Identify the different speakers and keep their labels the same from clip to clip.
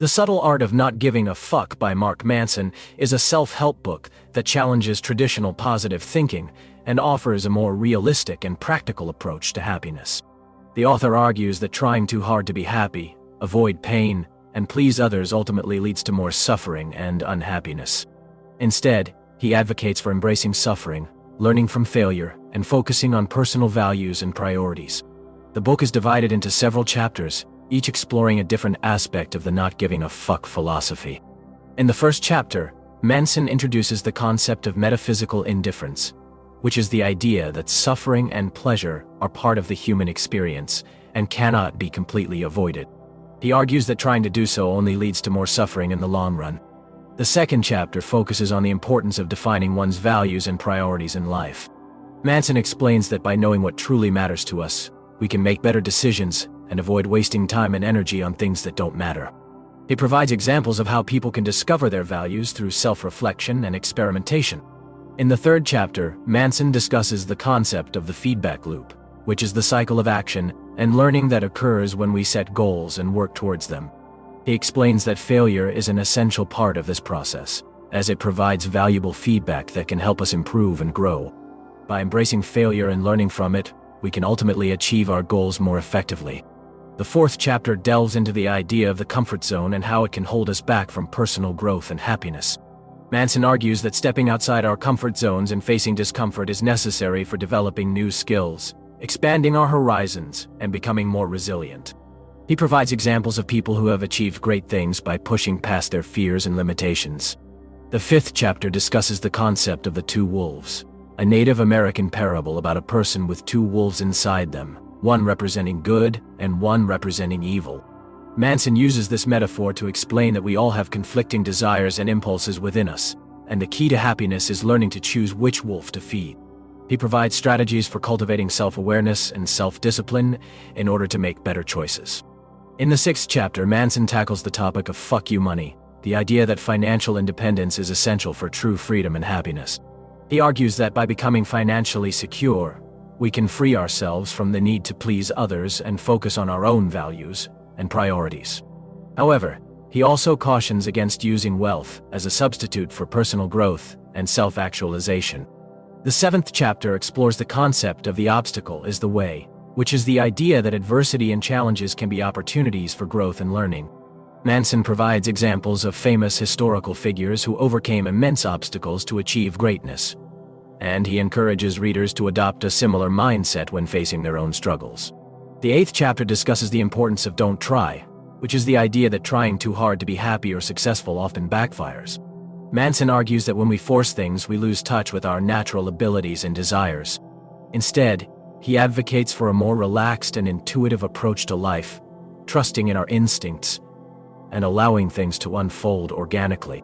Speaker 1: The Subtle Art of Not Giving a Fuck by Mark Manson is a self-help book that challenges traditional positive thinking and offers a more realistic and practical approach to happiness. The author argues that trying too hard to be happy, avoid pain, and please others ultimately leads to more suffering and unhappiness. Instead, he advocates for embracing suffering, learning from failure, and focusing on personal values and priorities. The book is divided into several chapters, each exploring a different aspect of the not giving a fuck philosophy. In the first chapter, Manson introduces the concept of metaphysical indifference, which is the idea that suffering and pleasure are part of the human experience and cannot be completely avoided. He argues that trying to do so only leads to more suffering in the long run. The second chapter focuses on the importance of defining one's values and priorities in life. Manson explains that by knowing what truly matters to us, we can make better decisions and avoid wasting time and energy on things that don't matter. He provides examples of how people can discover their values through self-reflection and experimentation. In the third chapter, Manson discusses the concept of the feedback loop, which is the cycle of action and learning that occurs when we set goals and work towards them. He explains that failure is an essential part of this process, as it provides valuable feedback that can help us improve and grow. By embracing failure and learning from it, we can ultimately achieve our goals more effectively. The fourth chapter delves into the idea of the comfort zone and how it can hold us back from personal growth and happiness. Manson argues that stepping outside our comfort zones and facing discomfort is necessary for developing new skills, expanding our horizons, and becoming more resilient. He provides examples of people who have achieved great things by pushing past their fears and limitations. The fifth chapter discusses the concept of the two wolves, a Native American parable about a person with two wolves inside them, one representing good and one representing evil. Manson uses this metaphor to explain that we all have conflicting desires and impulses within us, and the key to happiness is learning to choose which wolf to feed. He provides strategies for cultivating self-awareness and self-discipline in order to make better choices. In the sixth chapter, Manson tackles the topic of fuck you money, the idea that financial independence is essential for true freedom and happiness. He argues that by becoming financially secure, we can free ourselves from the need to please others and focus on our own values and priorities. However, he also cautions against using wealth as a substitute for personal growth and self-actualization. The seventh chapter explores the concept of the obstacle is the way, which is the idea that adversity and challenges can be opportunities for growth and learning. Manson provides examples of famous historical figures who overcame immense obstacles to achieve greatness, and he encourages readers to adopt a similar mindset when facing their own struggles. The eighth chapter discusses the importance of don't try, which is the idea that trying too hard to be happy or successful often backfires. Manson argues that when we force things, we lose touch with our natural abilities and desires. Instead, he advocates for a more relaxed and intuitive approach to life, trusting in our instincts and allowing things to unfold organically.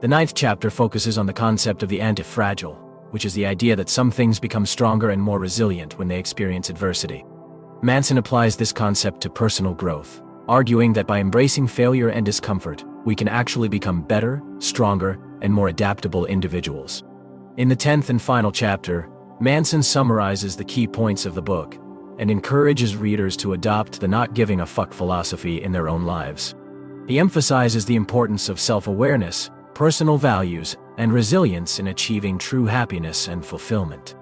Speaker 1: The ninth chapter focuses on the concept of the anti-fragile, which is the idea that some things become stronger and more resilient when they experience adversity. Manson applies this concept to personal growth, arguing that by embracing failure and discomfort, we can actually become better, stronger, and more adaptable individuals. In the 10th and final chapter, Manson summarizes the key points of the book and encourages readers to adopt the not giving a fuck philosophy in their own lives. He emphasizes the importance of self-awareness, personal values, and resilience in achieving true happiness and fulfillment.